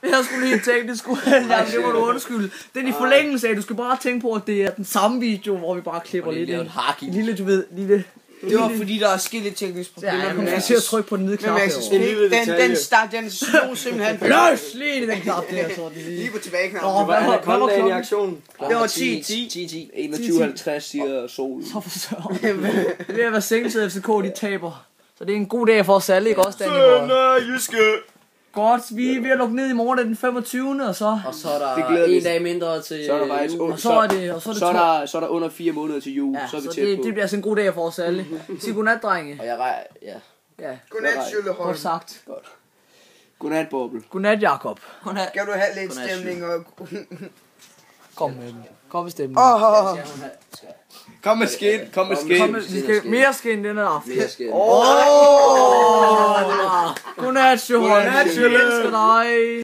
Jeg skulle lige tænke, det må du undskylde. Den i forlængelse af, du skal bare tænke på, at det er den samme video, hvor vi bare klipper lidt ind. Lille, du ved, lille... Det var fordi, der er skille tekniske problemer. Ja, men jeg skal trykke på den hvide knap herovre. Den slog simpelthen. Løs! Lige i den knap der, så lige på tilbageknappen. Hvad var klokken i aktionen? Det var 10. 21.50 siger Sol. Så for søren. Det er ved at være sengetid, FCK de taber. Så det er en god dag for os alle, ikke også, Danny? Jyske! Godt, vi er ved at lukke ned i morgen den 25. Og så er der en dag mindre til så er der faktisk jul. Og så er der under 4 måneder til jul. Ja, så er vi så tæt på. Det bliver altså en god dag for os alle. Sig godnat, drenge. Og ja. Godnat, Sjølleholm. Godt sagt. Godt. Godnat, Bobbel. Godnat, Jakob. Skal du have lidt stemning og... Kom med den. Kom med stemning. Kom med skin. Mere skin denne aften. Mere skin. Godnat, Sjøholm. Vi elsker dig.